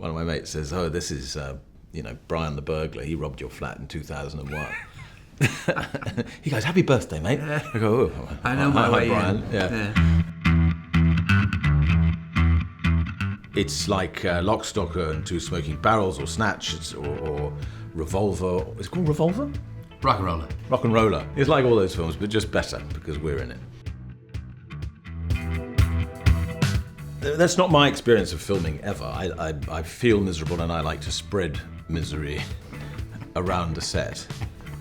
one of my mates says, oh, this is, Brian the burglar. He robbed your flat in 2001. He goes, happy birthday, mate. Yeah. I go, oh, I know my way Brian. in. Yeah. It's like Lock, Stock and Two Smoking Barrels, or Snatch, or Revolver. Is it called Revolver? Rock and Roller. Rock and Roller. It's like all those films, but just better because we're in it. That's not my experience of filming ever. I feel miserable and I like to spread misery around a set.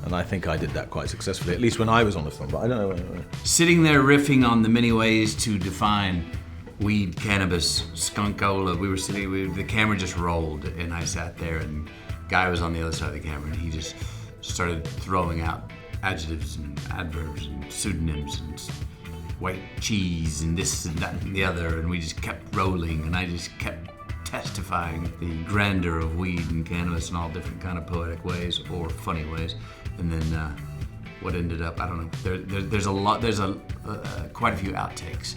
And I think I did that quite successfully, at least when I was on the film, but I don't know. Sitting there riffing on the many ways to define weed, cannabis, skunkola, the camera just rolled and I sat there and Guy was on the other side of the camera and he just started throwing out adjectives and adverbs and pseudonyms and white cheese and this and that and the other, and we just kept rolling and I just kept testifying the grandeur of weed and cannabis in all different kind of poetic ways or funny ways. And then what ended up, I don't know, there's quite a few outtakes.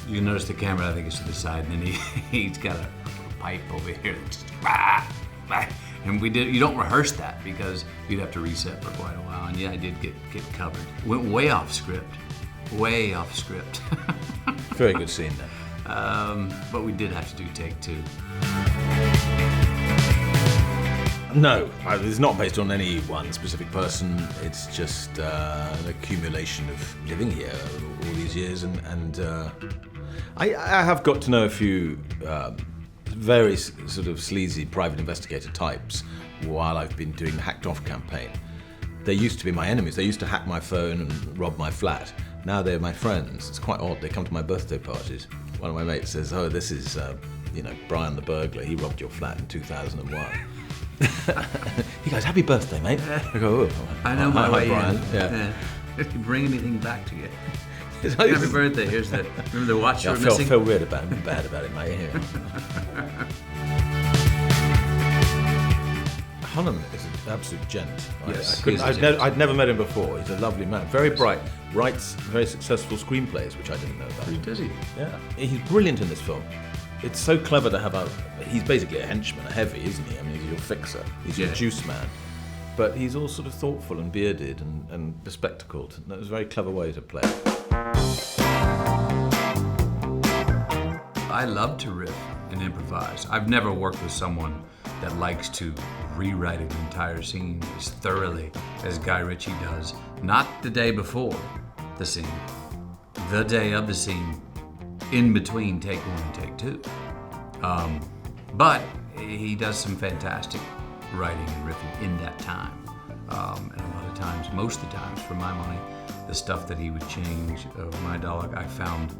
You notice the camera, I think, is to the side, and then he's got a pipe over here that's just and you don't rehearse that because you'd have to reset for quite a while. And yeah, I did get covered. Went way off script. Very good scene there. But we did have to do take 2. No, it's not based on any one specific person. It's just an accumulation of living here all these years, and I have got to know a few very sort of sleazy private investigator types while I've been doing the Hacked Off campaign. They used to be my enemies. They used to hack my phone and rob my flat. Now they're my friends. It's quite odd. They come to my birthday parties. One of my mates says, oh, this is, Brian the burglar. He robbed your flat in 2001. He goes, happy birthday, mate. I go, oh, I know my way Brian. in. Yeah. If you bring anything back to you. Happy birthday. Here's the, remember the watch you were missing? I feel weird about it, bad about it, mate. Yeah. Hunnam is an absolute gent. Yes, I'd never met him before. He's a lovely man, very bright, writes very successful screenplays, which I didn't know about. Does he? Yeah, he's brilliant in this film. It's so clever to have he's basically a henchman, a heavy, isn't he? I mean, he's your fixer, he's your juice man. But he's all sort of thoughtful and bearded and bespectacled. And that was a very clever way to play it. I love to riff and improvise. I've never worked with someone that likes to rewrite an entire scene as thoroughly as Guy Richie does. Not the day before the scene, the day of the scene, in between take 1 and take 2. But he does some fantastic writing and riffing in that time. And a lot of times, most of the times, for my money, the stuff that he would change of my dialogue, I found,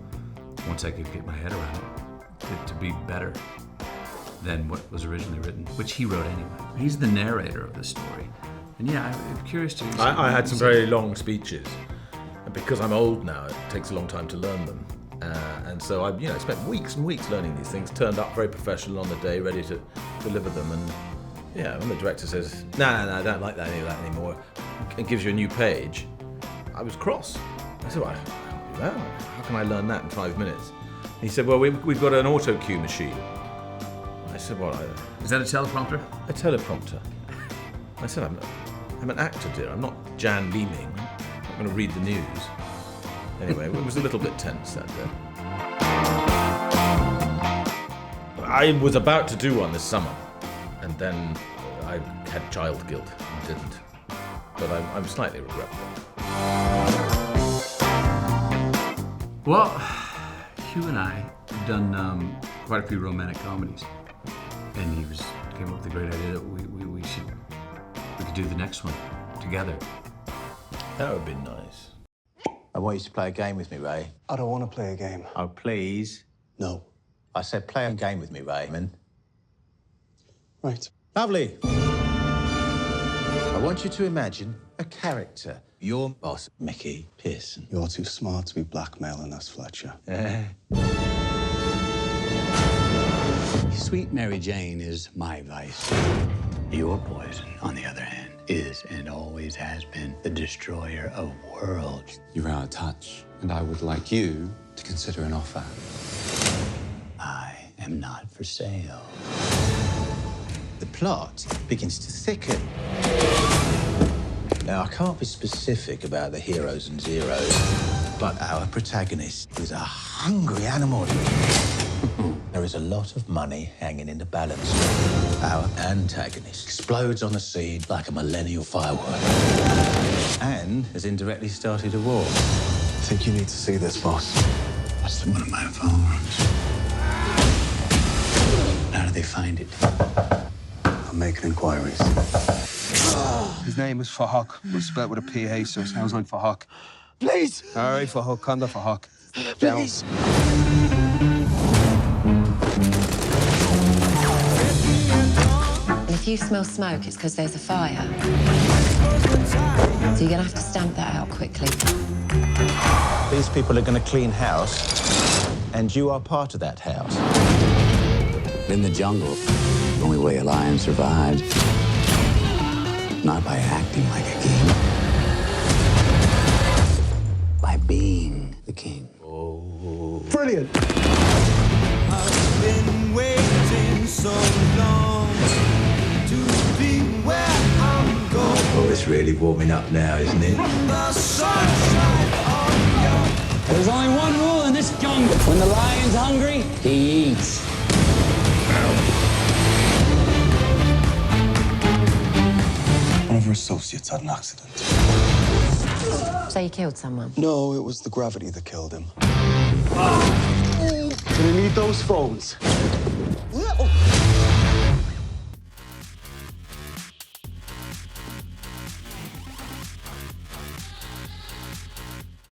once I could get my head around it to be better than what was originally written, which he wrote anyway. He's the narrator of the story. And yeah, I'm curious to... I had some very long speeches. And because I'm old now, it takes a long time to learn them. And so I spent weeks and weeks learning these things, turned up very professional on the day, ready to deliver them. And yeah, when the director says, no, I don't like any of that anymore, and gives you a new page, I was cross. I said, well, I can't do that. How can I learn that in 5 minutes? And he said, well, we've got an autocue machine. I said, well, Is that a teleprompter? A teleprompter. I said, I'm an actor, dear. I'm not Jan Leeming. I'm not going to read the news. Anyway, it was a little bit tense that day. I was about to do one this summer, and then I had child guilt and didn't. But I'm slightly regretful. Well, Hugh and I have done quite a few romantic comedies, and he came up with the great idea that we could do the next one together. That would be nice. I want you to play a game with me, Ray. I don't want to play a game. Oh, please. No. I said play a game with me, Raymond. Right. Lovely. I want you to imagine a character. Your boss, Mickey Pearson. You're too smart to be blackmailing us, Fletcher. Sweet Mary Jane is my vice. Your poison, on the other hand, is and always has been the destroyer of worlds. You're out of touch, and I would like you to consider an offer. am not for sale. The plot begins to thicken. Now, I can't be specific about the heroes and zeros, but our protagonist is a hungry animal. There is a lot of money hanging in the balance. Our antagonist explodes on the scene like a millennial firework and has indirectly started a war. I think you need to see this, boss. That's one of my phones. How do they find it? I'm making inquiries. His name is Fahak. It's spelled with a PH, so it sounds like Fahak. Please! All right, Fahak, Kanda Fahak. Please! If you smell smoke, it's because there's a fire. So you're gonna have to stamp that out quickly. These people are going to clean house, and you are part of that house. In the jungle, the only way a lion survives, not by acting like a king, by being the king. Brilliant! I've been waiting so long to be where I'm going. Oh, it's really warming up now, isn't it? The sunshine on your There's only one rule in this jungle. When the lion's hungry, he eats. One of her associates had an accident. So you killed someone. No, it was the gravity that killed him. Gonna need those phones.